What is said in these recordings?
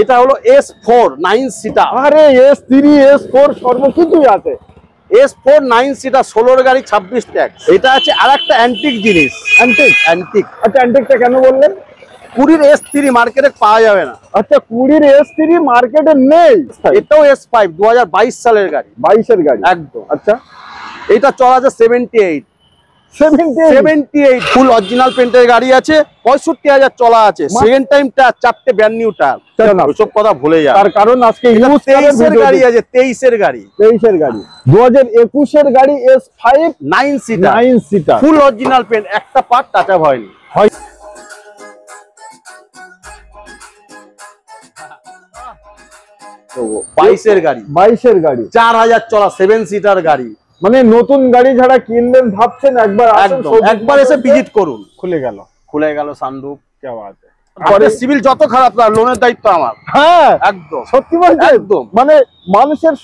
এটা হলো S4 9 seater. আরে S3 S4 সর্বকিছুই আছে। S4 9 সিটার 16 গাড়ি 26 ট্যাক্স। এটা আছে আরেকটা অ্যান্টিক জিনিস। অ্যান্টিক। আচ্ছা অ্যান্টিকটা কেন বললেন? 20 S3 মার্কেটে পাওয়া যাবে না। আচ্ছা 20 S3 মার্কেটে নেই। এটাও S5 2022 সালের গাড়ি, 22 এর গাড়ি একদম। আচ্ছা এটা চলা আছে 78 ফুল অরিজিনাল পেন্টের গাড়ি আছে, 65,000 চলা আছে। সেকেন্ড টাইম টায়ার, 4টে ব্র্যান্ড নিউ টায়ার। ওসব কথা ভুলে যান, তার কারণ আজকে ইউজ 23 এর গাড়ি আছে, 23 এর গাড়ি 2021 এর গাড়ি S5 9 seater full original paint, একটা পার্ট টাচ আপ হয়নি। 22 এর গাড়ি 4000 চলা 7 সিটার গাড়ি। মানে নতুন গাড়ি যারা কিনবেন ভাবছেন একবার এসে ভিজিট করুন। খুলে গেল সানরুফ। সিভিল যত খারাপ তার লোনের দায়িত্ব আমার। হ্যাঁ একদম সত্যি বলছেন, একদম। মানে মানুষের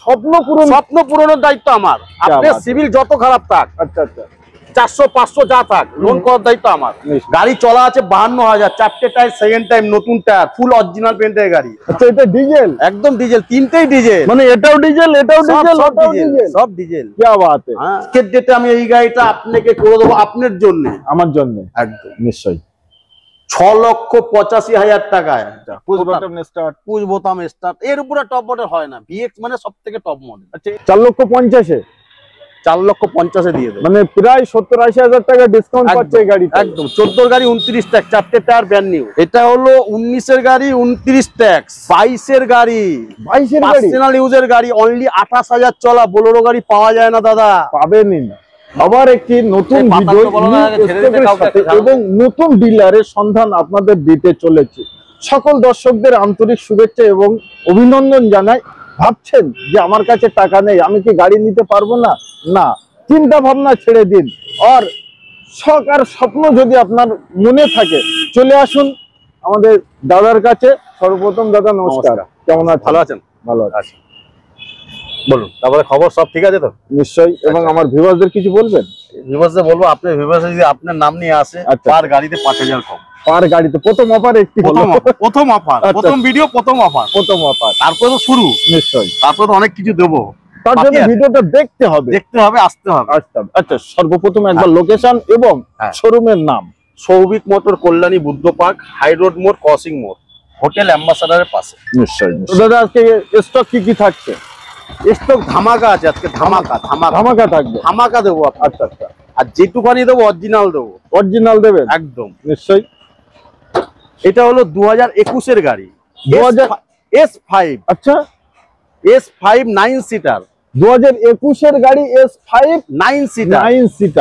স্বপ্ন পূরণের দায়িত্ব আমার। আপনার সিভিল যত খারাপ থাক, আচ্ছা আচ্ছা 400-500 যা থাক, লোন করার দায়িত্ব আমার। গাড়ি চলা আছে 52,000, 4টে টায়ার, সেকেন্ড টাইম নতুন টায়ার, ফুল অরিজিনাল পেন্টের গাড়ি। আচ্ছা এটা ডিজেল? একদম ডিজেল, তিনটেই ডিজেল। মানে এটাও ডিজেল, সব ডিজেল। কি বাত है। আজকের ডেটে আমি এই গাড়িটা আপনাকে করে দেবো আপনার জন্য, আমার জন্য। একদম নিশ্চয়ই 6,85,000 টাকায় পুশ বোতাম স্টার্ট। এর উপরে টপ মডেল হয় না। ভিএক্স মানে সব থেকে টপ মডেল। আচ্ছা 4,50,000 4,50,000 দিয়ে দেবো। মানে প্রায় 70-80,000 টাকা ডিসকাউন্ট পাচ্ছে এই গাড়ি। একদম 14 গাড়ি 29 ট্যাক্স, 4টে টায়ার ব্র্যান্ড নিউ। এটা হলো 19 এর গাড়ি 29 ট্যাক্স, 22 এর গাড়ি পার্সোনাল ইউজের গাড়ি, অনলি 28,000 চলা। বোলেরো গাড়ি পাওয়া যায় না দাদা, পাবেনই না। আবার একটি নতুন ভিডিও এবং নতুন ডিলারের সন্ধান আপনাদের দিতে চলেছে। সকল দর্শকদের আন্তরিক শুভেচ্ছা এবং অভিনন্দন জানাই। ভাবছেন যে আমার কাছে টাকা নেই, আমি কি গাড়ি নিতে পারবো না? না, চিন্তা ভাবনা ছেড়ে দিন। আর শখ আর স্বপ্ন যদি আপনার মনে থাকে, চলে আসুন আমাদের দাদার কাছে। সর্বপ্রথম দাদা নমস্কার, কেমন আছেন? ভালো আছেন? ভালো আছি। বলুন, তারপরে খবর সব ঠিক আছে তো? নিশ্চয়ই। এবং আমার ভিউয়ারদের কিছু বলবেন? ভিউয়ারদের বলবো, আপনার ভিউয়াররা যদি আপনার নাম নিয়ে আসে, পার গাড়িতে 5,000 কম। পার গাড়িতে প্রথম অফার একটি, প্রথম অফার, প্রথম ভিডিও, প্রথম অফার। তারপরে তো শুরু। নিশ্চয়ই, তারপরে তো অনেক কিছু দেবো। তার জন্য ভিডিওটা দেখতে হবে, আসতে হবে। আচ্ছা সর্বপ্রথম একবার লোকেশন এবং শোরুমের নাম। Souvik motor, Kalyani Buddha park, high road মোড়, ক্রসিং মোড়, হোটেল অ্যাম্বাসাডারের পাশে। নিশ্চয়ই। তো দাদা আজকে স্টক কি থাকছে? স্টক ধামাকা আছে আজকে, ধামাকা থাকবে। ধামাকা দেবো। আচ্ছা। আর যেটুখানি দেবো অরিজিনাল দেবো। অরিজিনাল দেবেন? একদম নিশ্চয়ই। এটা হলো 2021 এর গাড়ি, S5। আচ্ছা S5 9 সিটার, 2021 এর গাড়ি S5 9 seater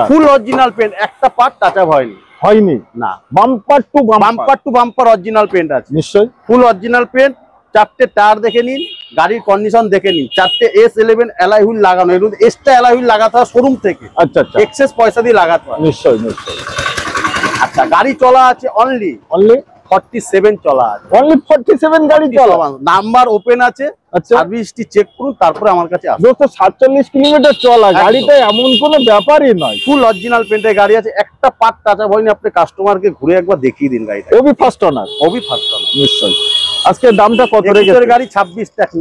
full original paint, একটা পার্ট টাচ আপ হয়নি না। Bumper to bumper original paint আছে। নিশ্চয়ই ফুল অরিজিনাল পেন্ট। 4টে টায়ার দেখে নিন, গাড়ির কন্ডিশন দেখে নিন। 4টে S11 অ্যালয় হুইল লাগানো, এর মধ্যে এক্সট্রা অ্যালয় হুইল লাগাতে হয় শোরুম থেকে। আচ্ছা, এক্সেস পয়সা দিয়ে লাগাতে হয়। নিশ্চয়ই। আচ্ছা, গাড়ি চলা আছে অনলি 47 চলা আছে। অনলি 47 গাড়ি চলা, নাম্বার ওপেন আছে। সার্ভিসটি চেক করুন, তারপরে আমার কাছে আসুন। 247 কিলোমিটার চলা গাড়িটা, এমন কোনো ব্যাপারই নয়। ফুল অরিজিনাল পেন্টের গাড়ি আছে, একটা পার্ট টাচ আপ হয়নি। আপনি কাস্টমারকে ঘুরে একবার দেখিয়ে দিন গাড়িটা। ওবি ফার্স্ট অনার। নিশ্চয়ই। আজকে দামটা কত রেখেছেন? গাড়ি 26 ট্যাক্স,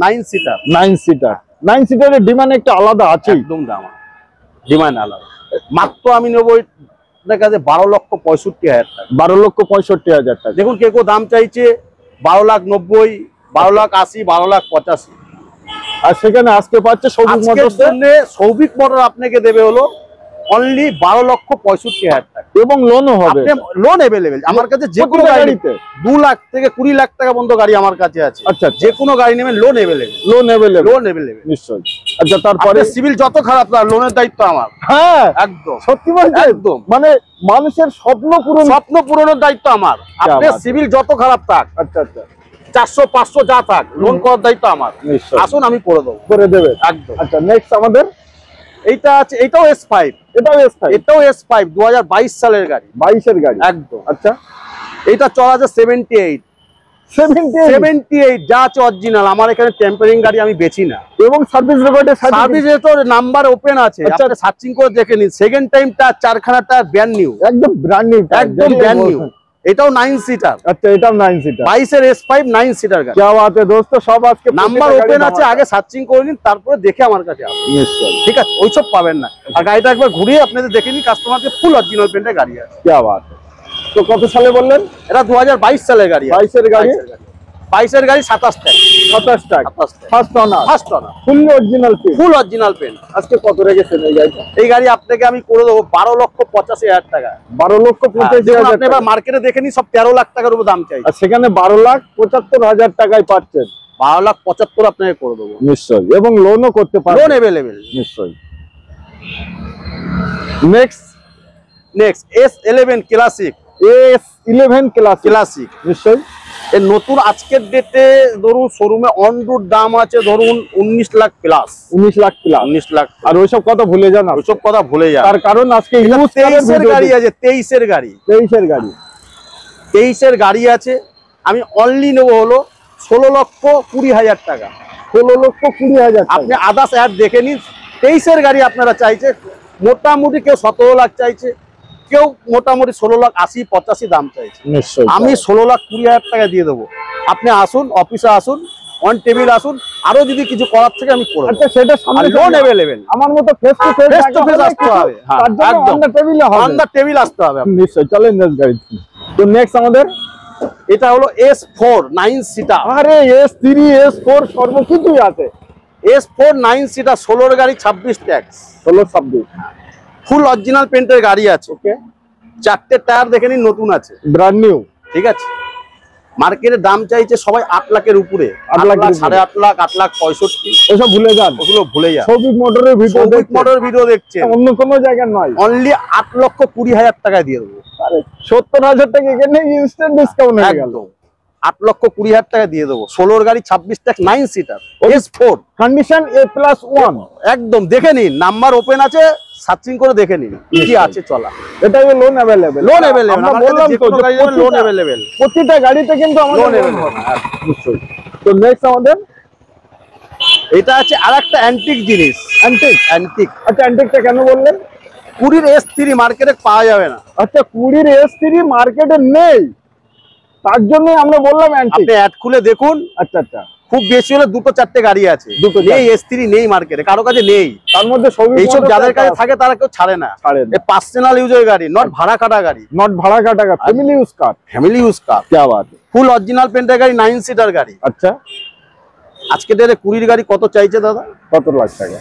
9 সিটারের ডিমান্ড একটা আলাদা আছে। একদম দাম ডিমান্ড আলাদা। মাত্র আমি নেবো আপনার কাছে 12,65,000 টাকা। 12,65,000 টাকা। দেখুন কেউ দাম চাইছে 12,90,000, 12,80,000, 12,85,000। আর সেখানে আজকে পাচ্ছে সৌভিক মোটর আপনাকে দেবে হলো অনলি 12,65,000 টাকা। এবং লোনও হবে, লোন এভেলেবেল আমার কাছে। যে কোনো গাড়িতে 2 লাখ থেকে 20 লাখ টাকা পর্যন্ত গাড়ি আমার কাছে আছে। আচ্ছা, যে কোনো গাড়ি নেবেন লোন এভেলেবেল। নিশ্চয়ই। আচ্ছা, তারপরে সিভিল যত খারাপ তার লোনের দায়িত্ব আমার। হ্যাঁ একদম সত্যি বলছেন, একদম। মানে মানুষের স্বপ্ন পূরণের দায়িত্ব আমার। আপনার সিভিল যত খারাপ থাক, আচ্ছা 400-500 যা থাক, লোন করার দায়িত্ব আমার। আসুন, আমি করে দেবো। একদম। আচ্ছা, নেক্সট আমাদের এইটা আছে, এটাও S5। এটাও S5 2022 সালের গাড়ি, 22 এর গাড়ি একদম। আচ্ছা, এটা চলা আছে 78 যা আছে অরিজিনাল। আমার এখানে টেম্পারিং গাড়ি আমি বেচি না। এবং সার্ভিস রেকর্ডের নাম্বার ওপেন আছে, আপনি সার্চিং করে দেখে নিন। সেকেন্ড টাইম টায়ার, 4খানা টায়ার ব্র্যান্ড নিউ, একদম ব্র্যান্ড নিউ। এটাও 9 সিটার। আচ্ছা, এটাও 9 সিটার, 22 এর S5 9 সিটার গাড়ি। क्या बात है दोस्तों, সব আজকে নাম্বার ওপেন আছে, আগে সার্চিং করে নিন, তারপরে দেখে আমার কাছে আসুন। নিশ্চয়ই, ঠিক আছে, ওইসব পাবেন না। আর গাড়িটা একবার ঘুরিয়ে আপনাদের দেখে নিন, কাস্টমারকে ফুল অরিজিনাল পেন্টের গাড়ি আছে। क्या बात है। তো কত সালে বললেন? এটা 2022 সালের গাড়ি। 22 এর গাড়ি, 22 এর গাড়ি 27 টাকা। 27 টাকা, first owner, first owner, full original paint, full original paint. আজকে কত রেখেছেন এই গাড়িটা? এই গাড়ি আপনাকে আমি করে দেবো 12,85,000 টাকা। 12,85,000 আপনি এবার মার্কেটে দেখে নিন, সব 13 লাখ টাকার উপর দাম চাই, আর সেখানে 12,75,000 টাকায় পাচ্ছেন। 12,75,000 আপনাকে করে দেবো নিশ্চয়ই, এবং লোনও করতে পারবেন, লোন অ্যাভেলেবেল। নিশ্চয়ই। Next S11 classic, S11 classic নিশ্চয়ই। এর নতুন আজকের ডেটে ধরুন শোরুমে অন রুট দাম আছে ধরুন 19 লাখ প্লাস, 19 লাখ প্লাস, 19 লাখ। আর ওইসব কথা ভুলে যান, ওইসব কথা ভুলে যান, তার কারণ আজকে ইউজ 23 এর গাড়ি আছে, 23 এর গাড়ি, 23 এর গাড়ি, 23 এর গাড়ি আছে। আমি অনলি নেবো হলো 16,20,000 টাকা। 16,20,000 আপনি আদার্স অ্যাড দেখে নিন। 23 এর গাড়ি আপনারা চাইছে মোটামুটি কেউ 17 লাখ চাইছে, কেউ মোটামুটি 16,80,85 দাম চাইছে। নিশ্চয়ই, আমি 16,20,000 টাকা দিয়ে দেবো। আপনি আসুন, অফিসে আসুন, অন টেবিল আসুন, আরো যদি কিছু করার থেকে আমি করে দেব। আচ্ছা, সেটা সামনে লোন অ্যাভেলেবেল, আমার মতো ফেস টু ফেস আসতে হবে। হ্যাঁ, তার জন্য একদম অন দ্য টেবিলে হবে, অন দ্য টেবিল আসতে হবে। নিশ্চয়ই। চলেন নেক্সট গাড়ি। তো নেক্সট আমাদের এটা হলো S4 9 সিটার। আরে S3 S4 সর্বকিছুই আছে। S4 9 সিটার 16 এর গাড়ি, 26 ট্যাক্স, 16-26, ফুল অরিজিনাল পেন্টের গাড়ি আছে। ওকে, 4টে টায়ার দেখে নিন, নতুন আছে, ব্র্যান্ড নিউ। ঠিক আছে। মার্কেটে দাম চাইছে সবাই 8 লাখের উপরে, 8 লাখ, 8.5 লাখ, 8,65,000। ওসব ভুলে যান, ওগুলো ভুলে যান। সৌভিক মোটরের ভিডিও সৌভিক দেখছেন, মোটরের ভিডিও দেখছেন, অন্য কোনো জায়গায় নয়। অনলি 8,20,000 টাকায় দিয়ে দেবো। আরে 70,000 টাকা এখানে ইনস্ট্যান্ট ডিসকাউন্ট হয়ে গেল। একদম 8,20,000 টাকা দিয়ে দেবো। 16 এর গাড়ি, 26 tax, 9 seater, S4 condition A+1, একদম দেখে নিন, নাম্বার ওপেন আছে, সার্চিং করে দেখে নিন কি আছে চলা। এটাই লোন अवेलेबल, লোন অ্যাভেলেবেল, আমরা বললাম তো লোন অ্যাভেলেবেল, প্রতিটা গাড়িতে কিন্তু আমাদের লোন লোন অ্যাভেলেবেল। নিশ্চয়ই। তো নেক্সট আমাদের এটা আছে আরেকটা অ্যান্টিক জিনিস, অ্যান্টিক। আচ্ছা, অ্যান্টিকটা কেন বললেন? 20 S3 মার্কেটে পাওয়া যাবে না। আচ্ছা, 20 S3 মার্কেটে নেই, তার জন্য আমরা বললাম অ্যান্টিক। আপনি অ্যাড খুলে দেখুন, আচ্ছা আচ্ছা, খুব বেশি হলে 2-4টে গাড়ি আছে, দুটো নেই S3 নেই মার্কেটে, কারো কাছে নেই। তার মধ্যে সবই এইসব যাদের কাছে থাকে তারা কেউ ছাড়ে না। পার্সোনাল ইউজের গাড়ি, নট ভাড়া কাটা গাড়ি, নট ভাড়া কাটা গাড়ি, ফ্যামিলি ইউজ কার, ফ্যামিলি ইউজ কার। क्या बात है। ফুল অরিজিনাল পেন্টের গাড়ি, 9 সিটার গাড়ি। আচ্ছা, আজকে ডেটে 20 গাড়ি কত চাইছে দাদা? কত লাখ টাকা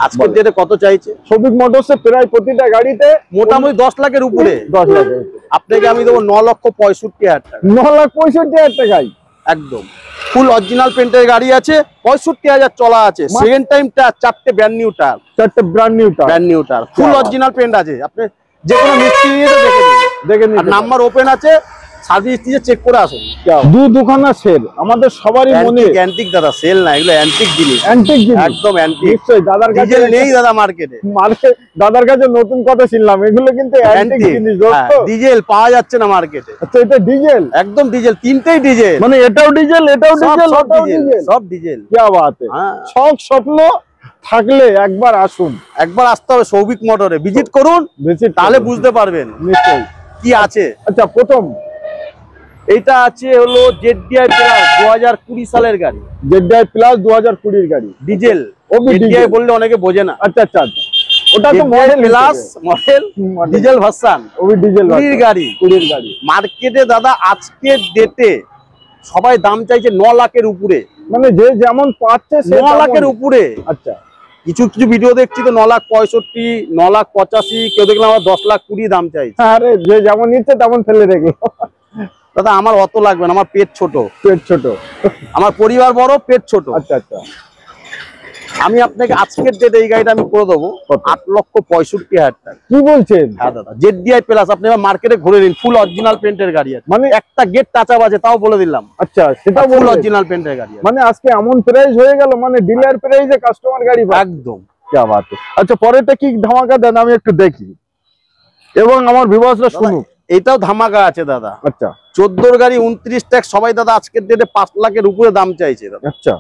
আজকের ডেটে কত চাইছে? সৌভিক মোটরসে প্রায় প্রতিটা গাড়িতে মোটামুটি 10 লাখের উপরে। 10 লাখ, আপনাকে আমি দেবো 9,65,000 টাকা, 9,65,000 টাকায় একদম। ফুল অরিজিনাল পেন্টের গাড়ি আছে, 65,000 চলা আছে। সেকেন্ড টাইম টায়ার, 4টে ব্র্যান্ড নিউ টায়ার, 4টে brand new tyre, brand new tyre, full original paint আছে। আপনি যে কোনো মিস্ত্রি নিয়ে তো দেখে নিন, আর নাম্বার ওপেন আছে, সার্ভিস দিয়ে চেক করে আসুন। দুখানা সেল আমাদের সবারই মনে। অ্যান্টিক দাদা, সেল না, এগুলো অ্যান্টিক জিনিস, অ্যান্টিক জিনিস, একদম অ্যান্টিক। নিশ্চয়ই দাদার কাছে ডিজেল নেই দাদা মার্কেটে। দাদার কাছে নতুন কথা শুনলাম, এগুলো কিন্তু অ্যান্টিক জিনিস দোস্ত। ডিজেল পাওয়া যাচ্ছে না মার্কেটে। আচ্ছা, এটা ডিজেল, একদম ডিজেল, তিনটেই ডিজেল, মানে এটাও ডিজেল, এটাও ডিজেল, সব ওটাও ডিজেল, ডিজেল, সব ডিজেল। কি বাত है। সব স্বপ্ন থাকলে একবার আসুন, একবার আসতে হবে সৌভিক মোটরে, ভিজিট করুন, তাহলে বুঝতে পারবেন নিশ্চয়ই কি আছে। আচ্ছা, প্রথম এটা আছে হলো ZDI প্লাস 2020 সালের গাড়ি, ZDI প্লাস 2020 এর গাড়ি, ডিজেল। ও ZDI বললে অনেকে বোঝে না। আচ্ছা আচ্ছা আচ্ছা, ওটা তো model plus model, diesel version, ওই ডিজেল 20 গাড়ি, 20 গাড়ি। মার্কেটে দাদা আজকের ডেটে সবাই দাম চাইছে 9 লাখের উপরে, মানে যে যেমন পাচ্ছে 9 লাখের উপরে। আচ্ছা, কিছু কিছু ভিডিও দেখছি তো 9,65,000, 9,85,000, কেউ দেখলাম আবার 10,20,000 দাম চাইছে। আরে যে যেমন ইচ্ছে তেমন ফেলে রেখে। দাদা আমার অত লাগবে না, আমার পেট ছোট, পেট ছোট, আমার পরিবার বড়, পেট ছোট। আচ্ছা আচ্ছা, আমি আপনাকে আজকের ডেটে এই গাড়িটা আমি করে দেবো 8,65,000 টাকা। কি বলছেন? হ্যাঁ দাদা, ZDI প্লাস। আপনি মার্কেটে ঘুরে নিন, ফুল অরিজিনাল পেন্টের গাড়ি আছে, মানে একটা গেট টাচআপ আছে, তাও বলে দিলাম। আচ্ছা, সেটা ফুল অরিজিনাল পেন্টের গাড়ি আছে। মানে আজকে এমন প্রাইস হয়ে গেল, মানে ডিলার প্রাইসে কাস্টমার গাড়ি পায়। একদম, কি বাত। আচ্ছা, পরেরটা কি ধামাকা দেন, আমি একটু দেখি এবং আমার ভিউয়ার্সরা শুনুক। এটাও ধামাকা আছে দাদা। আচ্ছা, 14 গাড়ি 29 ট্যাক্স, সবাই দাদা আজকের ডেটে 5 লাখের উপরে দাম চাইছে দাদা। আচ্ছা,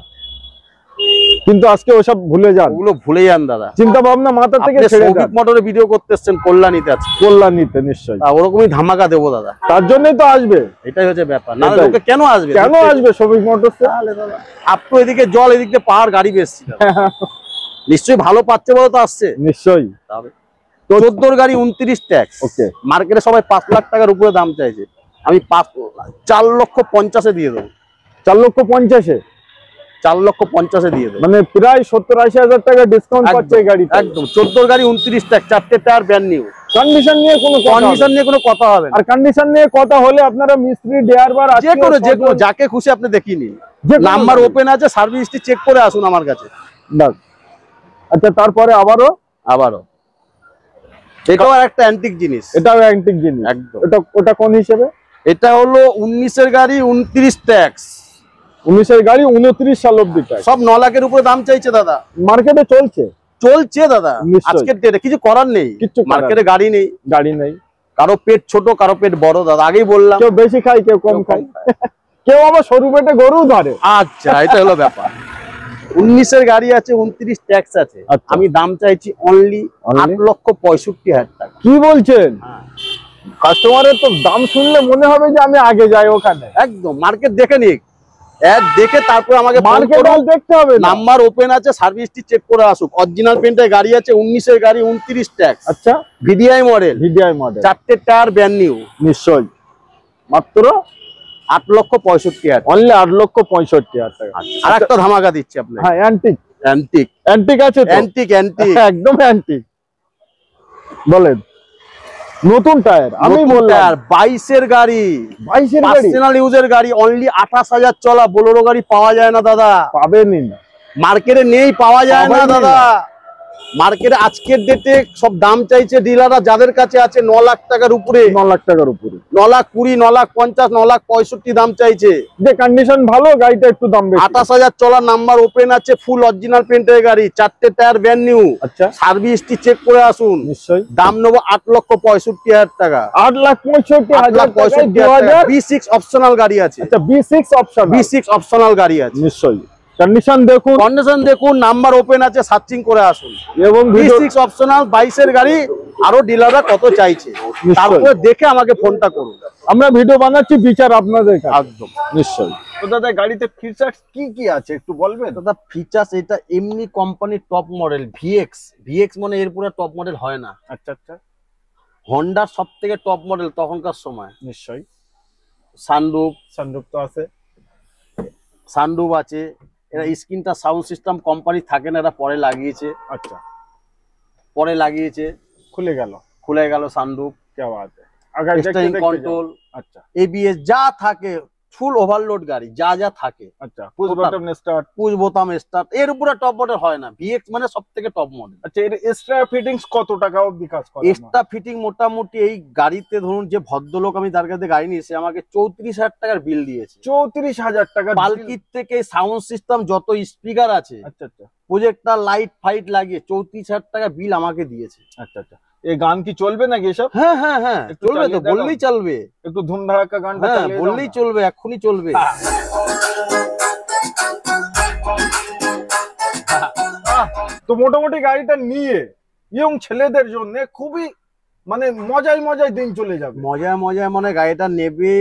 কিন্তু আজকে ওসব ভুলে যান, ওগুলো ভুলে যান দাদা। চিন্তা ভাবনা মাথা থেকে ছেড়ে সৌভিক মোটরে ভিডিও করতে এসেছেন কল্যাণীতে, আছে কল্যাণীতে নিশ্চয়ই ওরকমই ধামাকা দেবো দাদা। তার জন্যই তো আসবে, এটাই হচ্ছে ব্যাপার। না লোকে কেন আসবে, কেন আসবে সৌভিক মোটরসে? আপনি এদিকে জল, এদিকে পাহাড়, গাড়ি বেশি নিশ্চয়ই ভালো পাচ্ছে বলে তো আসছে। নিশ্চয়ই। 14 গাড়ি 29 ট্যাক্স। ওকে, মার্কেটে সবাই 5 লাখ টাকার উপরে দাম চাইছে, আমি 4,50,000 দিয়ে দেবো। 4,50,000? 4,50,000 দিয়ে দেবো, মানে প্রায় 70-80 হাজার টাকা ডিসকাউন্ট পাচ্ছে এই গাড়ি। একদম 14 গাড়ি 29 ট্যাক্স, 4টে টায়ার ব্র্যান্ড নিউ। কন্ডিশন নিয়ে কোনো কথা হবে না। আর কন্ডিশন নিয়ে কথা হলে আপনারা মিস্ত্রি ড্রাইভার যে কোনো যাকে খুশি আপনি দেখিয়ে নিন, নাম্বার ওপেন আছে, সার্ভিসটি চেক করে আসুন আমার কাছে। আচ্ছা, তারপরে আবারও এটাও একটা অ্যান্টিক জিনিস, এটাও অ্যান্টিক জিনিস একদম। ওটা কোন হিসেবে? এটা হলো 19-এর গাড়ি 29 ট্যাক্স। 19-এর গাড়ি 29 সাল অব্দি ট্যাক্স, সব 9 লাখের উপরে দাম চাইছে দাদা। মার্কেটে চলছে দাদা, আজকের ডেটে কিছু করার নেই, মার্কেটে গাড়ি নেই। কারো পেট ছোট, কারো পেট বড় দাদা, আগেই বললাম। কেউ বেশি খায়, কেউ কম খায়, কেউ আবার সরু পেটে গরু ধরে। আচ্ছা, এটা হলো ব্যাপার। 19-এর গাড়ি আছে, 29 ট্যাক্স আছে। আমি দাম চাইছি অনলি 8,65,000 টাকা। কি বলছেন? কাস্টমারের তো দাম শুনলে মনে হবে যে আমি আগে যাই ওখানে। একদম মার্কেট দেখে নিক, দেখে তারপর আমাকে মার্কেট দেখতে হবে। নাম্বার ওপেন আছে, সার্ভিসটি চেক করে আসুক। অরিজিনাল পেন্টের গাড়ি আছে, 19-এর গাড়ি 29 ট্যাক্স। আচ্ছা, ভিডিআই মডেল, 4টে টায়ার ব্র্যান্ড নিউ। নিশ্চয়ই। মাত্র 8,65,000, অনলি 8,65,000 টাকা। আর একটা ধামাকা দিচ্ছি আপনাকে। হ্যাঁ, অ্যান্টিক আছে তো? অ্যান্টিক একদম অ্যান্টিক। বলেন, নতুন টায়ার। আমি বললাম 22-এর গাড়ি, পার্সোনাল ইউজের গাড়ি, অনলি 28,000 চলা বোলেরো গাড়ি পাওয়া যায় না দাদা। পাবেনই না, মার্কেটে নেই, পাওয়া যায় না দাদা। মার্কেটে আজকের ডেটে সব দাম চাইছে ডিলাররা, যাদের কাছে আছে 9 লাখ টাকার উপরে, 9 লাখ টাকার উপরে, 9,20,000, 9,50,000, 9,65,000 দাম চাইছে। যে কন্ডিশন ভালো, গাড়িটা একটু দাম বেশি। 28,000 চলা, নাম্বার ওপেন আছে, ফুল অরিজিনাল পেন্টের গাড়ি, 4টে টায়ার ব্র্যান্ড নিউ। আচ্ছা, সার্ভিসটি চেক করে আসুন। নিশ্চয়ই। দাম নেবো 8,65,000 টাকা। 8,65,000। B6 অপশনাল গাড়ি আছে। আচ্ছা, B6 অপশনাল গাড়ি আছে। নিশ্চয়ই। কন্ডিশন দেখুন, নাম্বার ওপেন আছে, সার্চিং করে আসুন। এবং B6 অপশনাল 22-এর গাড়ি, আরো ডিলাররা কত চাইছে তারপরে দেখে আমাকে ফোনটা করুন। আমরা ভিডিও বানাচ্ছি, বিচার আপনাদের কাছে। একদম নিশ্চয়ই। তো দাদা, গাড়িতে ফিচার্স কি আছে একটু বলবেন? দাদা ফিচার্স, এটা এমনি কোম্পানির টপ মডেল VX মানে এর পুরো টপ মডেল হয় না। আচ্ছা, হন্ডার সবথেকে টপ মডেল তখনকার সময়। নিশ্চয়ই। সানরুফ তো আছে, সানরুফ আছে। এরা স্ক্রিনটা সাউন্ড সিস্টেম কোম্পানি থাকে না, এরা পরে লাগিয়েছে। আচ্ছা, পরে লাগিয়েছে, খুলে গেল সানরুফ। কন্ট্রোল, আচ্ছা, ABS যা থাকে, ফুল ওভারলোড গাড়ি যা থাকে। আচ্ছা, পুশ বোতাম স্টার্ট, এর উপরে টপ মডেল হয় না। VX মানে সবথেকে টপ মডেল। আচ্ছা, এর এক্সট্রা ফিটিংস কত টাকা অবধি কাজ করে? এক্সট্রা ফিটিং মোটামুটি এই গাড়িতে ধরুন, যে ভদ্রলোক আমি তার কাছে গাড়ি নিয়েছি, আমাকে 34,000 টাকার বিল দিয়েছে। 34,000 টাকা। পালকির থেকে সাউন্ড সিস্টেম, যত স্পিকার আছে, আচ্ছা, প্রজেক্টর, লাইট ফাইট লাগিয়ে 34,000 টাকা বিল আমাকে দিয়েছে। আচ্ছা, এই গান কি চলবে নাকি এসব? হ্যাঁ, চলবে তো, বললেই চলবে। একটু ধুম ধাড়াক্কা গানটা বললেই চলবে, এক্ষুনি চলবে। তো মোটামুটি গাড়িটা নিয়ে ইয়ং ছেলেদের জন্য খুবই মানে মজায় দিন চলে যাবে। মজায় মানে গাড়িটা নেবে,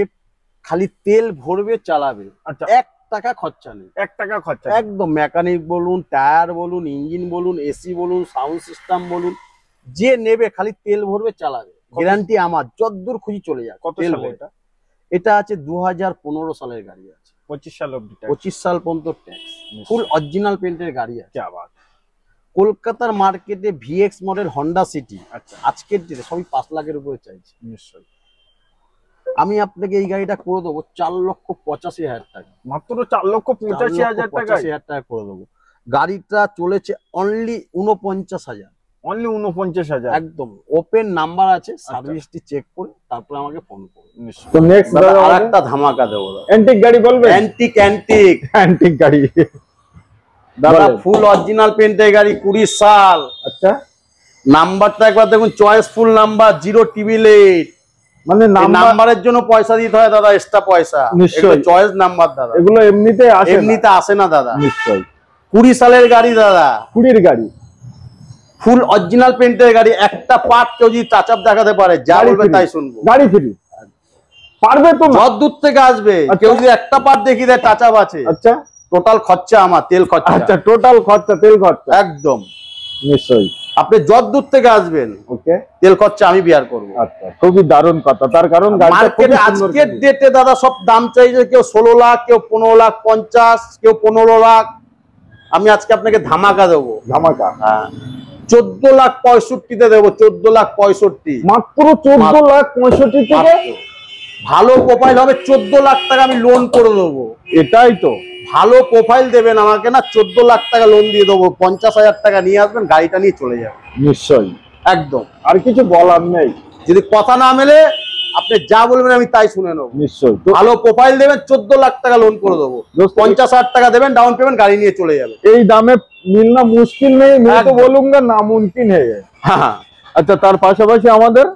খালি তেল ভরবে, চালাবে। আচ্ছা, 1 টাকা খরচা নেই। 1 টাকা খরচা একদম। মেকানিক বলুন, টায়ার বলুন, ইঞ্জিন বলুন, AC বলুন, সাউন্ড সিস্টেম বলুন, যে নেবে খালি তেল ভরবে, চালাবে। গ্যারান্টি আমার, যতদূর খুঁজি চলে যায়। কত সালে এটা? এটা আছে 2015 সালের গাড়ি আছে। 25 সাল অবধি, 25 সাল পর্যন্ত ট্যাক্স। ফুল অরিজিনাল পেন্টের গাড়ি আছে। কলকাতার মার্কেটে VX মডেল হন্ডা সিটি আজকের ডেটে সবই 5 লাখের উপরে চাইছে। নিশ্চয়ই। আমি আপনাকে এই গাড়িটা করে দেবো 4,85,000 টাকা। মাত্র 4,85,000 টাকা করে দেবো। গাড়িটা চলেছে অনলি 49,000। অনলি 49,000। একদম ওপেন নাম্বার আছে, সার্ভিসটি চেক করে তারপরে আমাকে ফোন করুন। তো নেক্সট আরেকটা ধামাকা দেবো। অ্যান্টিক গাড়ি বলবেন? অ্যান্টিক গাড়ি দাদা, ফুল অরিজিনাল পেন্টের গাড়ি, 20 সাল। আচ্ছা, নাম্বারটা একবার দেখুন, চয়েসফুল নাম্বার, 088। মানে নাম্বারের জন্য পয়সা দিতে হয় দাদা, এক্সট্রা পয়সা। নিশ্চয়ই। চয়েস নাম্বার দাদা, এগুলো এমনিতে আসে না দাদা। নিশ্চয়ই। 20 সালের গাড়ি দাদা, 20 গাড়ি, ফুল অরিজিনাল পেন্টের গাড়ি। একটা পার্ট কেউ যদি টাচ আপ দেখাতে পারে, যা বলবে তাই শুনবো। গাড়ি ফ্রি পারবে তো? যত দূর থেকে আসবে, কেউ যদি একটা পার্ট দেখিয়ে দেয় টাচ আপ আছে, আচ্ছা টোটাল খরচা আমার, তেল খরচা। আচ্ছা, টোটাল খরচা, তেল খরচা একদম নিশ্চয়ই। আপনি যত দূর থেকে আসবেন, ওকে, তেল খরচা আমি বিয়ার করব। আচ্ছা, খুবই দারুণ কথা। তার কারণ মার্কেটে আজকের ডেটে দাদা সব দাম চাইছে, কেউ 16 লাখ, কেউ 15 লাখ 50, কেউ 15 লাখ। আমি আজকে আপনাকে ধামাকা দেবো। ধামাকা? হ্যাঁ, 14 লাখ 65-তে দেবো। 14 লাখ 65, মাত্র 14 লাখ 65 থেকে। ভালো প্রোফাইল হবে, 14 লাখ টাকা আমি লোন করে দেবো। এটাই তো, ভালো প্রোফাইল দেবেন আমাকে না, 14 লাখ টাকা লোন দিয়ে দেবো। 50,000 টাকা নিয়ে আসবেন, গাড়িটা নিয়ে চলে যাবেন। নিশ্চয়ই, একদম, আর কিছু বলার নেই। যদি কথা না মেলে আপনি যা বলবেন আমি তাই শুনে নেবো। নিশ্চয়ই, ভালো প্রোফাইল দেবেন, 14 লাখ টাকা লোন করে দেবো। 50,000 টাকা দেবেন ডাউন পেমেন্ট, গাড়ি নিয়ে চলে যাবে। এই দামে মিলনা মুশকিল নেই, मैं तो बोलूंगा नामुमकिन है। হ্যাঁ, আচ্ছা, তার পাশাপাশি আমাদের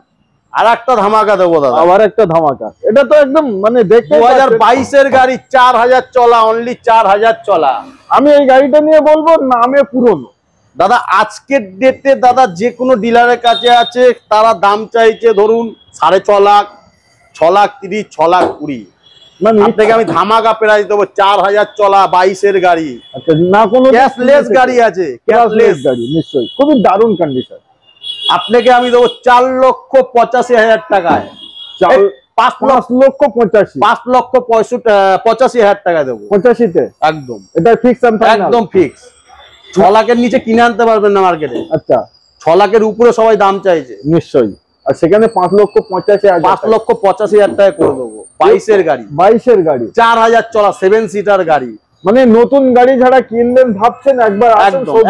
আর একটা ধামাকা দেবো দাদা। আবার একটা ধামাকা, এটা তো একদম মানে দেখতে 2022 এর গাড়ি, 4000 চলা, অনলি 4000 চলা। আমি এই গাড়িটা নিয়ে বলবো, নামে পুরনো দাদা। আজকের ডেটে দাদা যে কোনো ডিলারের কাছে আছে, তারা দাম চাইছে ধরুন 6.5 লাখ, 6 লাখ 30, 6 লাখ 20। মানে আপনাকে আমি ধামাকা প্রাইস দেবো, 4000 চলা 22 এর গাড়ি। আচ্ছা, না কোনো ক্যাশলেস গাড়ি আছে, ক্যাশলেস গাড়ি নিশ্চয়ই, খুবই দারুণ কন্ডিশন। আপনাকে আমি দেবো 4,85,000 টাকায়। 5,85,000 টাকা দেবো। 85-তে একদম, এটা ফিক্স, একদম ফিক্স। 6 লাখের নিচে কিনে আনতে পারবেন না মার্কেটে। আচ্ছা, 6 লাখের উপরে সবাই দাম চাইছে। নিশ্চয়ই, আর সেখানে 5,85,000, 5,85,000 টাকা করে দেবো। 22 এর গাড়ি, 22 এর গাড়ি, 4000 চলা 7 সিটার গাড়ি। মানে নতুন গাড়ি যারা কিনবেন ভাবছেন, একবার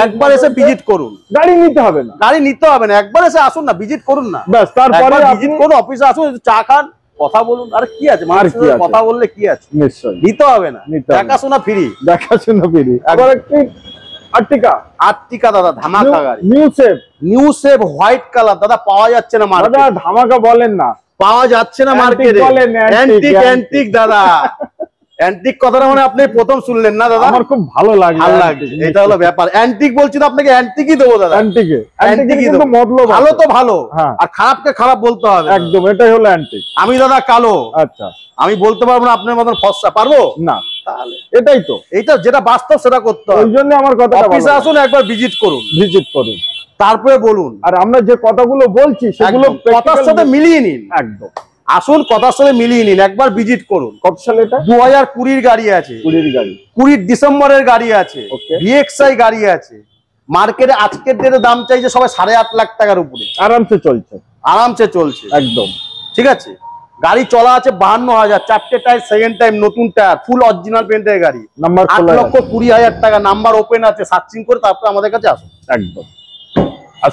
একবার এসে ভিজিট করুন। গাড়ি নিতে হবে না, গাড়ি নিতে হবে না, একবার এসে আসুন না, ভিজিট করুন না। ব্যাস, তারপরে ভিজিট করুন, অফিসে আসুন, চা খান, কথা বলুন। আর কি আছে, মানুষের কথা বললে কি আছে? নিশ্চয়ই, নিতে হবে না, দেখাশোনা ফ্রি। দেখাশোনা ফ্রি। আবার একটি আর্টিকা দাদা, ধামাকা গাড়ি। নিউ সেভ হোয়াইট কালার দাদা, পাওয়া যাচ্ছে না মার্কেটে। দাদা ধামাকা বলেন না, পাওয়া যাচ্ছে না মার্কেটে। অ্যান্টিক, অ্যান্টিক দাদা, অ্যান্টিক কথাটা মানে আপনি প্রথম শুনলেন না দাদা? আমার খুব ভালো লাগে, ভালো লাগে, এটা হলো ব্যাপার। অ্যান্টিক বলছি তো আপনাকে, অ্যান্টিকই দেবো দাদা। অ্যান্টিকই দেবো। ভালো তো ভালো, আর খারাপকে খারাপ বলতে হবে। একদম, এটাই হলো অ্যান্টিক। আমি দাদা কালো, আচ্ছা, আমি বলতে পারবো না আপনার মতন ফর্সা, পারবো না? তাহলে এটাই তো, এইটা যেটা বাস্তব সেটা করতে হবে। ওই জন্য আমার কথা, অফিসে আসুন, একবার ভিজিট করুন, তারপরে বলুন। আর আমরা যে কথাগুলো বলছি সেগুলো কথার সাথে মিলিয়ে নিন। একদম, আসুন, কথার সাথে মিলিয়ে নিন, একবার ভিজিট করুন। কত সালে এটা? 2020 গাড়ি আছে, 20 গাড়ি, 20 ডিসেম্বরের গাড়ি আছে, ভিএক্সআই গাড়ি আছে। মার্কেটে আজকের ডেটে দাম চাইছে সবাই 8.5 লাখ টাকার উপরে। আরামসে চলছে, আরামসে চলছে, একদম ঠিক আছে। গাড়ি চলা আছে 52,000, 4টে টায়ার, সেকেন্ড টাইম, নতুন টায়ার, ফুল অরিজিনাল পেন্টের গাড়ি। নাম্বার 8,20,000 টাকা, নাম্বার ওপেন আছে। সার্চিং করে তারপর আমাদের কাছে আসুন। একদম,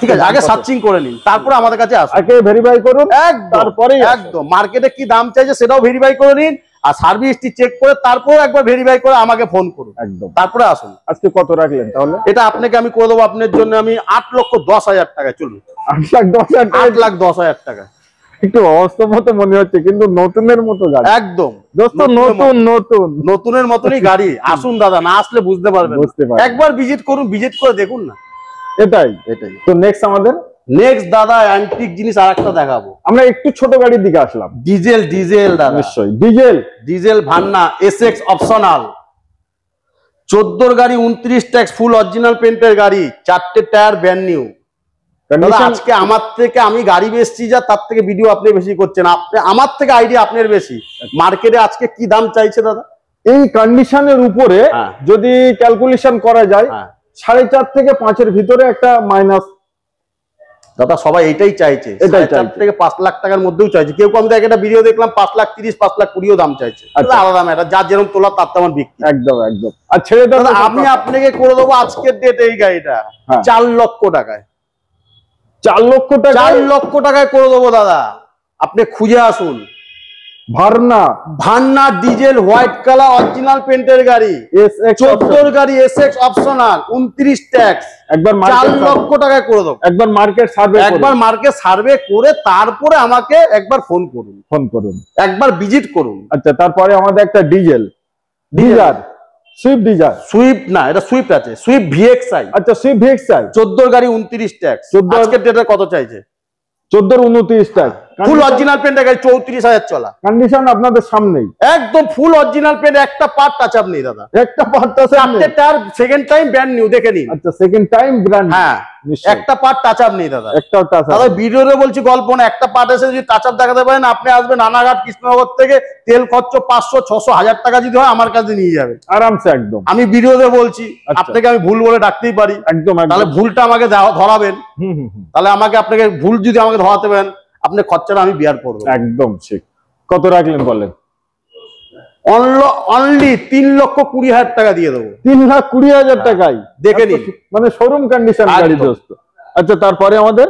ঠিক আছে, আগে সার্চিং করে নিন, তারপরে আমাদের কাছে আসুন। আগে ভেরিফাই করুন, তারপরে একদম মার্কেটে কি দাম চাইছে সেটাও ভেরিফাই করে নিন, আর সার্ভিসটি চেক করে তারপর একবার ভেরিফাই করে আমাকে ফোন করুন। একদম, তারপরে আসুন। আজকে কত রাখলেন তাহলে? এটা আপনাকে আমি করে দেবো, আপনার জন্য আমি 8,10,000 টাকা। চলুন, 8,10,000 টাকা। একটু অবাস্তব মতো মনে হচ্ছে, কিন্তু নতুনের মতো গাড়ি। একদম দোস্ত, নতুনের মতনই গাড়ি। আসুন দাদা, না আসলে বুঝতে পারবেন। একবার ভিজিট করুন, ভিজিট করে দেখুন না। এটাই তো নেক্সট আমাদের নেক্সট দাদা অ্যান্টিক জিনিস আরেকটা দেখাবো। আমরা একটু ছোট গাড়ির দিকে আসলাম। ডিজেল দাদা, নিশ্চয়ই ডিজেল ভান্না এসএক্স অপশনাল, 14 গাড়ি, 29 ট্যাক্স, ফুল অরিজিনাল পেন্টের গাড়ি, 4টে টায়ার, ব্র্যান্ড নিউ। আজকে আমার থেকে, আমি গাড়ি বেচছি যা, তার থেকে ভিডিও আপনি বেশি করছেন। আপনি আমার থেকে আইডিয়া আপনার বেশি। মার্কেটে আজকে কি দাম চাইছে দাদা? এই কন্ডিশনের উপরে যদি ক্যালকুলেশন করা যায়, 4.5 থেকে 5-এর ভিতরে একটা মাইনাস। দাদা সবাই এটাই চাইছে, 4 থেকে 5 লাখ টাকার মধ্যেও চাইছে। কেউ আমি একটা ভিডিও দেখলাম 5,30,000, 5,20,000 দাম চাইছে। আলাদা দাম, এটা যার যেরকম তোলা তার তেমন বিক্রি। একদম, আর ছেড়ে দাদা, আমি আপনাকে করে দেবো আজকের ডেট এই গাড়িটা 4 লক্ষ টাকায়। 4 লক্ষ টাকা? 4 লক্ষ টাকায় করে দেবো দাদা, আপনি খুঁজে আসুন। ভান্না ডিজেল হোয়াইট কালার অরিজিনাল পেন্টের গাড়ি, 14 গাড়ি, এসএক্স অপশনাল, 29 ট্যাক্স, একবার 4 লক্ষ টাকায় করে দেবো। একবার মার্কেট সার্ভে করে তারপরে আমাকে একবার ফোন করুন, একবার ভিজিট করুন। আচ্ছা, তারপরে আমাদের একটা ডিজার সুইফট ডিজায়ার, সুইফট না, এটা সুইফট আছে, সুইফট ভিএক্সআই। আচ্ছা সুইফট ভিএক্সআই 14 গাড়ি 29 ট্যাক্স। আজকের ডেটে কত চাইছে? 14-29 ট্যাক্স। ফুল অরিজিনাল পেন্টের গাড়ি 34,000 চলা। কন্ডিশন আপনাদের সামনেই একদম ফুল অরিজিনাল পেন্ট, একটা পার্ট টাচ আপ নেই দাদা, একটা পার্ট আছে। চারটে tyre second time brand new, দেখে নিন। আচ্ছা সেকেন্ড টাইম ব্র্যান্ড, হ্যাঁ একটা পার্ট টাচ আপ নেই দাদা, একটাও টাচ আপ। দাদা ভিডিওতে বলছি গল্প না, একটা পার্ট এসে যদি টাচ আপ দেখাতে পারেন, আপনি আসবেন রানাঘাট কৃষ্ণনগর থেকে, তেল খরচ 500-600-1000 টাকা যদি হয় আমার কাছে নিয়ে যাবে আরামসে একদম। আমি ভিডিওতে বলছি, আপনাকে আমি ভুল বলে ডাকতেই পারি একদম, তাহলে ভুলটা আমাকে ধরাবেন, তাহলে আপনাকে ভুল যদি আমাকে ধরাতে পারেন, আপনার খরচাটা আমি বিয়ার করবো একদম। ঠিক কত রাখলেন বলেন? অনলি 3,20,000 টাকা দিয়ে দেবো। 3,20,000 টাকায় দেখে নিন, মানে শোরুম কন্ডিশন গাড়ি দোস্ত। আচ্ছা তারপরে আমাদের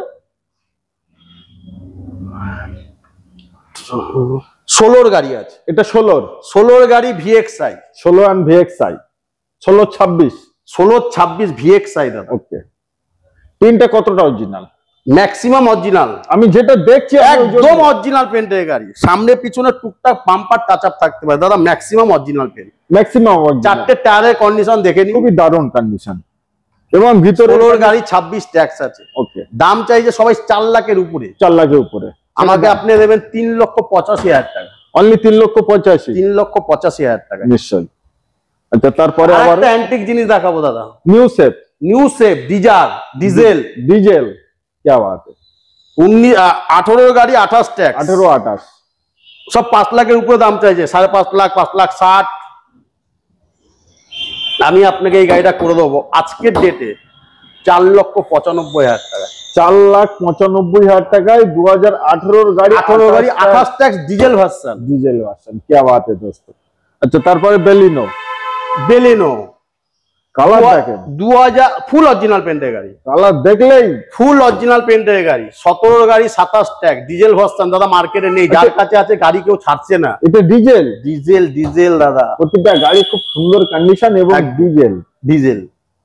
16 গাড়ি আছে। এটা 16 গাড়ি ভিএক্সআই, 16 and ভিএক্সআই 16-26 ভিএক্সআই দাদা। ওকে, তিনটা কতটা অরিজিনাল? ম্যাক্সিমাম অরিজিনাল, আমি যেটা দেখছি একদম অরিজিনাল পেন্টের গাড়ি, সামনে পিছনে টুকটাক বাম্পার টাচ আপ থাকতে পারে দাদা, ম্যাক্সিমাম অরিজিনাল পেন্ট, ম্যাক্সিমাম চারটে টায়ারের কন্ডিশন দেখে নিন, খুবই দারুণ কন্ডিশন। এবং ভিতরে 16 গাড়ি 26 ট্যাক্স আছে। ওকে, দাম চাইছে সবাই 4 লাখের উপরে, 4 লাখের উপরে। আমাকে আপনি দেবেন 3,85,000 টাকা, অনলি 3,85,000, 3,85,000 টাকা নিশ্চয়ই। আচ্ছা তারপরে আবার একটা অ্যান্টিক জিনিস দেখাবো দাদা, নিউ সেফ ডিজেল কি বাত है। 18 গাড়ি 28 ট্যাক্স, 18-28 সব 5 লাখের উপরে দাম চাইছে, 5.5 লাখ, 5,60,000। আমি আপনাকে এই গাড়িটা করে দেবো আজকের ডেটে 4,95,000 টাকা, 4,95,000 টাকায় 2018 গাড়ি, 18 গাড়ি 28 ট্যাক্স ডিজেল ভার্সন, কি বাত है দোস্ত। আচ্ছা তারপরে বেলিনো কালার দেখেন, 2000 ফুল অরিজিনাল পেন্টের গাড়ি, কালার দেখলেই ফুল অরিজিনাল পেন্টের গাড়ি, 17 গাড়ি 27 ট্যাক্স ডিজেল ভার্সন দাদা, মার্কেটে নেই, যার কাছে আছে গাড়ি কেউ ছাড়ছে না। এটা ডিজেল দাদা, প্রতিটা গাড়ি খুব সুন্দর কন্ডিশন এবং ডিজেল।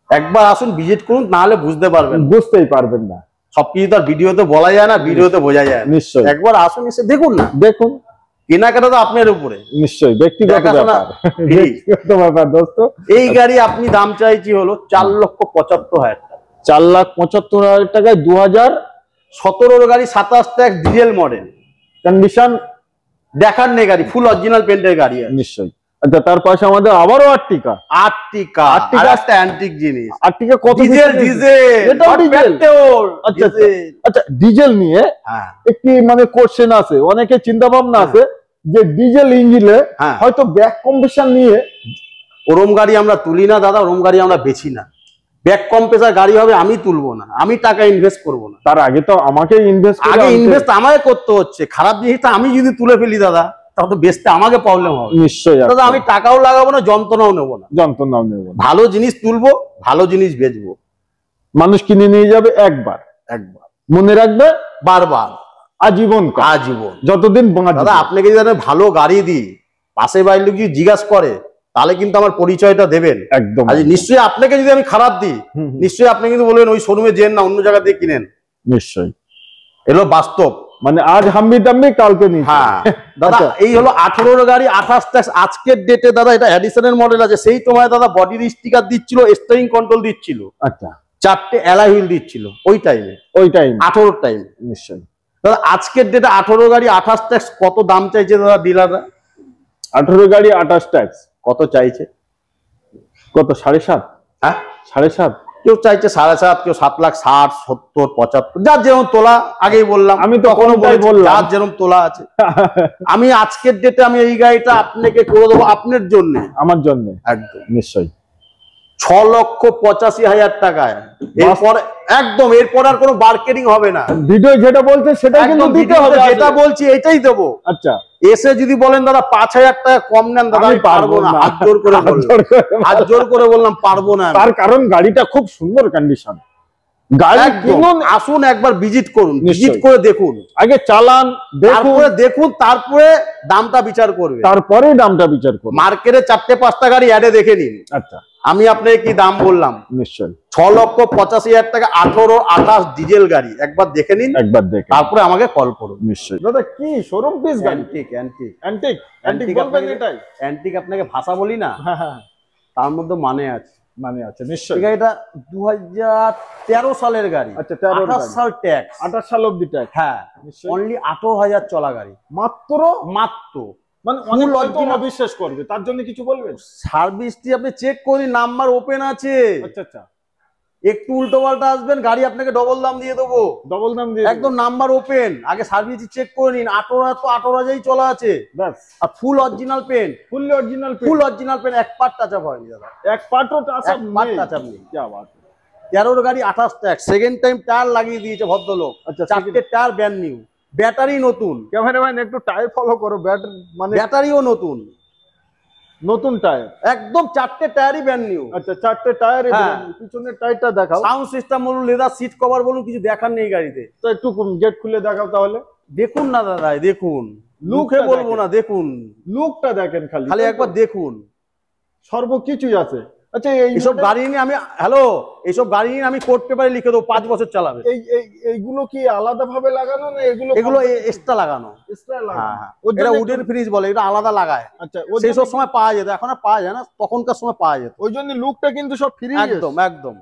একবার আসুন ভিজিট করুন, না হলে বুঝতেই পারবেন না, সবকিছু তো ভিডিওতে বলা যায় না, ভিডিওতে বোঝা যায় নিশ্চয়ই। একবার আসুন, এসে দেখুন না, কেনাকাটা তো আপনার উপরে, নিশ্চয়ই ব্যক্তিগত ব্যাপার দোস্ত। এই গাড়ি আপনি দাম চাইছি হলো 4,75,000 টাকা, 4,75,000 টাকায় 2017 গাড়ি 27 ট্যাক্স ডিজেল মডেল, কন্ডিশন দেখার নেই গাড়ি, ফুল অরিজিনাল পেন্টের গাড়ি নিশ্চয়ই। আচ্ছা তার পাশে আমাদের আবারও আর্টিকা একটা অ্যান্টিক জিনিস। আর্টিকা কত? ডিজেল, এটাও ডিজেল। আচ্ছা ডিজেল নিয়ে একটি মানে কোশ্চেন আছে, অনেকে চিন্তা ভাবনা আছে যে ডিজেল ইঞ্জিনে হয়তো ব্যাক কম্প্রেসার নিয়ে, ওরম গাড়ি আমরা তুলি না দাদা, ওরম গাড়ি আমরা বেচি না। ব্যাক কম্প্রেসার গাড়ি হবে আমি তুলবো না, আমি টাকা ইনভেস্ট করবো না, তার আগে তো আমাকে ইনভেস্ট আমাকে করতে হচ্ছে। খারাপ জিনিসটা আমি যদি তুলে ফেলি দাদা, তাহলে তো বেচতে আমাকে প্রবলেম হবে। নিশ্চয়ই দাদা, আমি টাকাও লাগাবো না, যন্ত্রণাও নেবো না, ভালো জিনিস তুলবো, ভালো জিনিস বেচবো, মানুষ কিনে নিয়ে যাবে একবার, মনে রাখবে বারবার, আজীবন, যতদিন দাদা। আপনাকে যদি ভালো গাড়ি দিই, পাশে বাইরে লোক যদি জিজ্ঞাসা করে, তাহলে কিন্তু আমার পরিচয়টা দেবেন একদম। নিশ্চয়ই আপনাকে যদি আমি খারাপ দিই, নিশ্চয়ই আপনি কিন্তু বলবেন ওই শোরুমে যেন না, অন্য জায়গা দিয়ে কিনেন। নিশ্চয়ই, এলো বাস্তব, মানে আজ হাম্বি দাম্বি কালকে নিচে। হ্যাঁ দাদা, এই হলো 18 গাড়ি 28 ট্যাক্স আজকের ডেটে দাদা। এটা এডিশনের মডেল আছে, সেই সময় দাদা বডির স্টিকার দিচ্ছিল, স্টিয়ারিং কন্ট্রোল দিচ্ছিল, আচ্ছা 4টে অ্যালয় হুইল দিচ্ছিল ওই টাইম 18 টাইম। নিশ্চয়ই দাদা, আজকের ডেটে 18 গাড়ি 28 ট্যাক্স কত দাম চাইছে দাদা ডিলাররা? 18 গাড়ি 28 ট্যাক্স কত চাইছে? কত? 7.5? হ্যাঁ 7.5। কেউ চাইছে 7.5, কেউ 7,60,000, 70, 75, যার যেরকম তোলা। আগেই বললাম, আমি তো কোনো বললাম যার যেরকম তোলা আছে। আমি আজকের ডেটে আমি এই গাড়িটা আপনাকে করে দেবো, আপনার জন্য, আমার জন্য একদম। নিশ্চয়ই 6,85,000 টাকায়। এরপর একদম, এরপর আর কোনো মার্কেটিং হবে না। ভিডিও যেটা বলছে সেটা কিন্তু দিতে হবে, যেটা বলছি এটাই দেবো। আচ্ছা, এসে যদি বলেন দাদা 5,000 টাকা কম নেন, দাদা আমি পারবো না, হাত জোর করে বললাম পারবো না। তার কারণ গাড়িটা খুব সুন্দর কন্ডিশন। গাড়ি কিনুন, আসুন একবার ভিজিট করুন, ভিজিট করে দেখুন, আগে চালান, দেখুন, তারপরে দামটা বিচার করবে, মার্কেটে 4-5টা গাড়ি অ্যাডে দেখে নিন। আচ্ছা, আমি আপনাকে কি দাম বললাম? নিশ্চয়ই 6,85,000 টাকা 18-28 ডিজেল গাড়ি, একবার দেখে নিন, তারপরে আমাকে কল করুন। নিশ্চয়ই। দাদা কি শোরুম পিস গাড়ি? অ্যান্টিক বলবেন এটাই? অ্যান্টিক আপনাকে ভাষা বলি না, তার মধ্যে মানে আছে, মানে আছে নিশ্চয়ই। এটা 2013 সালের গাড়ি। আচ্ছা 13 সাল ট্যাক্স, 28 সাল অবধি ট্যাক্স। হ্যাঁ অনলি 18,000 চলা গাড়ি মাত্র। মানে অনেক অবিশ্বাস করবে, তার জন্য কিছু বলবেন? সার্ভিসটি আপনি চেক করি, নাম্বার ওপেন আছে। আচ্ছা আচ্ছা, একটু উল্টো পাল্টা আসবেন, গাড়ি আপনাকে ডবল দাম দিয়ে দেবো। ডবল দাম দিয়ে একদম নাম্বার ওপেন, আগে সার্ভিস চেক করে নিন। 18 তো 18,000 চলা আছে ব্যাস। আর full original paint, full original paint, এক পার্ট টাচ আপ হয়নি দাদা, এক পার্টও টাচ আপ নেই। কি বাত। 13 গাড়ি 28 ট্যাক্স, সেকেন্ড টাইম টায়ার লাগিয়ে দিয়েছে ভদ্রলোক। আচ্ছা, 4টে টায়ার ব্র্যান্ড নিউ, ব্যাটারি নতুন। ক্যামেরাম্যান একটু টায়ার ফলো করো, ব্যাটারি মানে ব্যাটারিও নতুন, নতুন টায়ার একদম 4টে টায়ারই ব্র্যান্ড নিউ। আচ্ছা 4টে টায়ার, পিছনের টায়ারটা দেখাও। সাউন্ড সিস্টেম বলুন, লেদার সিট কভার বলুন, কিছু দেখার নেই গাড়িতে। তো একটু গেট খুলে দেখাও তাহলে। দেখুন না দাদা, দেখুন, লুকে বলবো না, দেখুন লুকটা দেখেন, খালি একবার দেখুন, সর্বকিছুই আছে। আচ্ছা এইসব গাড়ি নিয়ে আমি এইসব গাড়ি নিয়ে আমি কোর্ট পেপারে লিখে দেবো 5 বছর চালাবে। এইগুলো কি আলাদা ভাবে লাগানো না এগুলো এক্সট্রা লাগানো? হ্যাঁ, এটা উডেন ফ্রিজ বলে, এটা আলাদা লাগায়। আচ্ছা, সেই সব সময় পাওয়া যেত, এখন আর পাওয়া যায় না, তখনকার সময় পাওয়া যেত। ওই জন্য লুকটা কিন্তু সব ফ্রি, একদম একদম।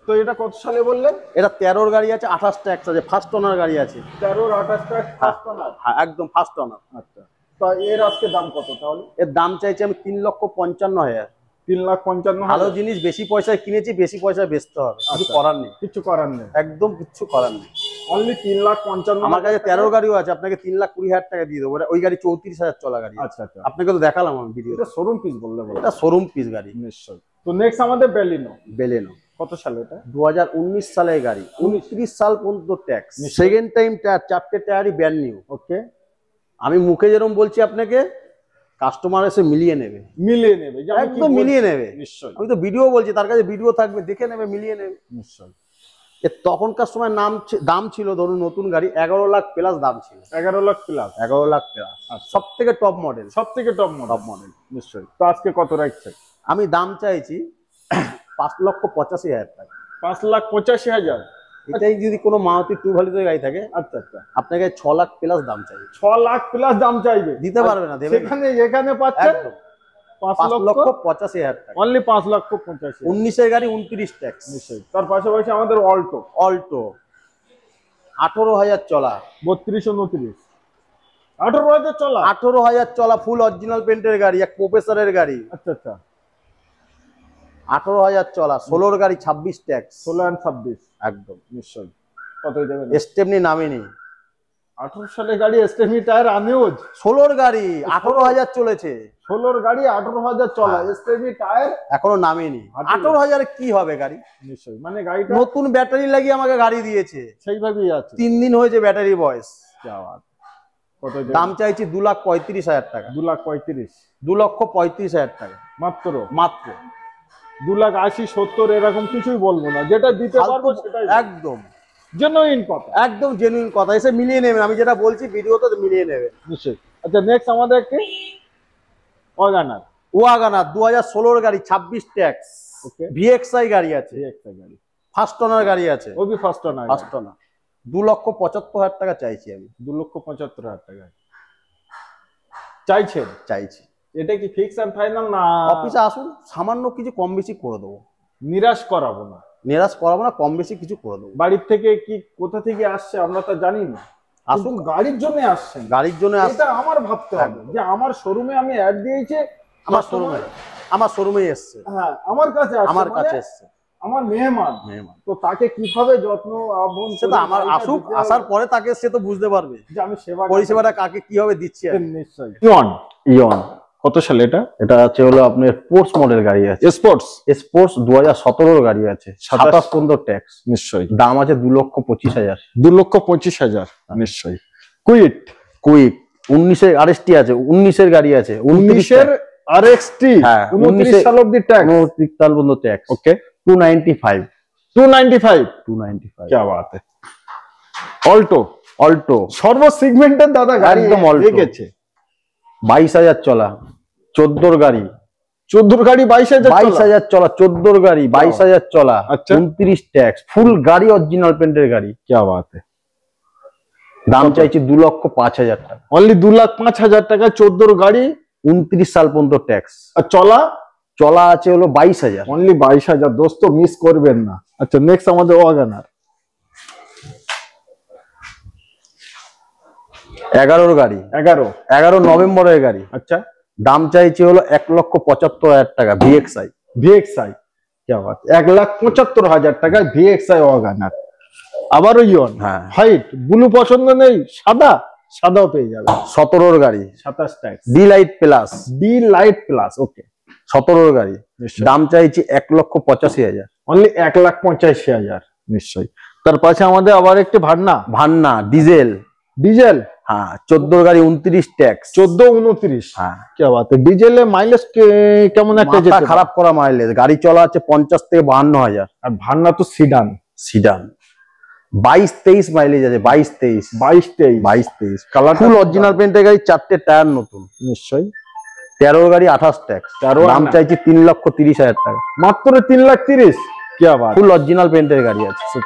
তো এটা কত সালে বললেন? এটা 13 গাড়ি আছে, 28 ট্যাক্স আছে, ফার্স্ট ওনার গাড়ি আছে। 13 28 ট্যাক্স ফার্স্ট ওনার? হ্যাঁ একদম ফার্স্ট ওনার। আচ্ছা, তো এর আজকে দাম কত তাহলে? এর দাম চাইছি আমি 3,55,000। 3,55,000। ভালো জিনিস বেশি পয়সায় কিনেছি, বেশি পয়সায় বেচতে হবে, কিছু করার নেই, কিছু করার নেই, একদম কিছু করার নেই। অনলি 3,55,000। আমার কাছে 13 গাড়িও আছে, আপনাকে 3,20,000 টাকা দিয়ে দেবো। ওই গাড়ি 34,000 চলা গাড়ি। আচ্ছা আচ্ছা, আপনাকে তো দেখালাম আমি ভিডিও। এটা শোরুম পিস বললে বলে, এটা শোরুম পিস গাড়ি নিশ্চয়ই। তো নেক্সট আমাদের বেলেনো কত সালে? এটা 2019 সালের গাড়ি, 29 সাল পর্যন্ত ট্যাক্স, সেকেন্ড টাইম টায়ার, 4টে টায়ারই ব্র্যান্ড নিউ। ওকে, আমি মুখে যেরকম বলছি আপনাকে, কাস্টমার এসে মিলিয়ে নেবে, একদম মিলিয়ে নেবে। নিশ্চয়ই, আমি তো ভিডিও বলছি, তার কাছে ভিডিও থাকবে, দেখে নেবে, মিলিয়ে নেবে। নিশ্চয়ই। তখনকার সময় দাম ছিল, ধরুন নতুন গাড়ি 11 লাখ প্লাস দাম ছিল। 11 লাখ প্লাস, 11 লাখ প্লাস, সব থেকে টপ মডেল, নিশ্চয়ই। তো আজকে কত রাখছে? আমি দাম চাইছি 5,85,000 টাকা। 5,85,000। এটাই যদি কোনো মারুতি 2 ভ্যালিতে গাড়ি থাকে, আচ্ছা আচ্ছা, আপনাকে 6 লাখ প্লাস দাম চাইবে। 6 লাখ প্লাস দাম চাইবে, দিতে পারবে না, দেবে। এখানে পাচ্ছেন 5,85,000 টাকা, অনলি 5,85,000। 19 এর গাড়ি, 29 ট্যাক্স। নিশ্চয়ই। তার পাশাপাশি আমাদের অল্টো 18,000 চলা, 32 29, 18,000 চলা, 18,000 চলা, ফুল অরিজিনাল পেন্টের গাড়ি, এক প্রফেসরের গাড়ি। আচ্ছা আচ্ছা, 18,000 চলা, 16 গাড়ি, 26 ট্যাক্স। 16 আর 26, একদম। নিশ্চয়ই। কতই দেবেন? স্টেপনি নামেনি, 18 সালের গাড়ি, স্টেপনি টায়ার আনেওজ। 16 গাড়ি 18,000 চলেছে, 16 গাড়ি 18,000 চলা, স্টেপনি টায়ার এখনো নামেনি। 18,000 কি হবে গাড়ি? নিশ্চয়ই, মানে গাড়িটা নতুন ব্যাটারি লাগিয়ে আমাকে গাড়ি দিয়েছে, সেইভাবেই আছে। 3 দিন হয়েছে ব্যাটারি বয়স। কত দাম চাইছি 2,35,000 টাকা। 2,35,000, 2,35,000 টাকা মাত্র। 2,80,000 70 এরকম কিছুই বলবো না, যেটা দিতে পারবো সেটাই একদম জেনুইন কথা, একদম জেনুইন কথা। এসে মিলিয়ে নেবেন, আমি যেটা বলছি ভিডিওতে মিলিয়ে নেবেন। নিশ্চয়ই। আচ্ছা, নেক্সট আমাদের কি ওয়াগনার 2016 গাড়ি, 26 ট্যাক্স। ওকে, ভিএক্সআই গাড়ি আছে, গাড়ি ফার্স্ট ওনার গাড়ি আছে, ওবি ফার্স্ট ওনার। 2,75,000 টাকা চাইছি আমি। 2,75,000 টাকা চাইছি। এটা কি ফিক্স এন্ড ফাইনাল না? অফিসে আসুন, সামান্য কিছু কম বেশি করে দেবো। নিরাশ করাবো না, কম বেশি কিছু করে দেবো। বাড়ির থেকে কি কোথা থেকে আসছে আমরা তো জানি না, আসুন গাড়ির জন্য আসছেন, গাড়ির জন্য এটা আমার ভাবতে হবে যে আমার শোরুমে আমি অ্যাড দিয়েছি, আমার শোরুমে এসছে, হ্যাঁ আমার কাছে এসছে, আমার মেহমান, তো তাকে কিভাবে যত্ন সেটা আমার আসার পরে তাকে সে তো বুঝতে পারবে যে আমি পরিষেবাটা কাকে কিভাবে দিচ্ছি। নিশ্চয়ই। ইয়ন কত সালে? এটা আছে হলো আপনার স্পোর্টস মডেল গাড়ি আছে, স্পোর্টস 2017 গাড়ি আছে, 27 পর্যন্ত ট্যাক্স। নিশ্চয়ই। দাম আছে 2,25,000। 2,25,000, নিশ্চয়ই। কুইক 19 এর আরএসটি আছে, 19 এর গাড়ি আছে, 19 এর আরএক্সটি, 29 সাল অবধি ট্যাক্স, 29 সাল পর্যন্ত ট্যাক্স। ওকে, 295 কি বাত है। অল্টো সর্ব সেগমেন্টের দাদা গাড়ি একদম রেখেছে। 22,000 চলা, 14 গাড়ি, 22,000 চলা, 14 গাড়ি, 22,000 চলা, 29 ট্যাক্স, ফুল গাড়ি অরিজিনাল পেন্টের গাড়ি। কি বাত है। দাম চাইছি 2,05,000 টাকা, অনলি 2,05,000 টাকা। 14 গাড়ি, 29 সাল পর্যন্ত ট্যাক্স, আর চলা চলা আছে হলো 22,000। অনলি 22,000, দোস্ত মিস করবেন না। আচ্ছা নেক্সট আমাদের ওয়াগনার 11 গাড়ি, 11 নভেম্বরের গাড়ি। আচ্ছা দাম চাইছে হলো 1,75,000 টাকা VXI। ভিএক্সআই, কি বাত, 1,75,000 টাকায় ভিএক্সআই ওয়াগনার। আবারও ইয়ন, হ্যাঁ হোয়াইট, ব্লু পছন্দ নেই, সাদা, সাদাও পেয়ে যাবে। 17 গাড়ি, 27 tax, D light plus, D light plus, okay 17 গাড়ি। দাম চাইছি 1,85,000। অনলি 1,85,000 নিশ্চয়ই। তার পাশে আমাদের আবার একটি ভান্না ডিজেল, ডিজেল, হ্যাঁ 14 গাড়ি 29 ট্যাক্স, 14-29, হ্যাঁ কি বাত। ডিজেলে মাইলেজ কেমন একটা যেতে পারে? খারাপ করা মাইলেজ, গাড়ি চলা আছে 50 থেকে 52,000। আর ভান্না তো সিডান, 22-23 মাইলেজ আছে, 22-23 কালার ফুল অরিজিনাল পেন্টের গাড়ি, 4টে টায়ার নতুন নিশ্চয়ই। 13 গাড়ি 28 ট্যাক্স, দাম চাইছি 3,30,000 টাকা, মাত্র 3,30,000, কি বাত। ফুল অরিজিনাল পেন্টের গাড়ি আছে।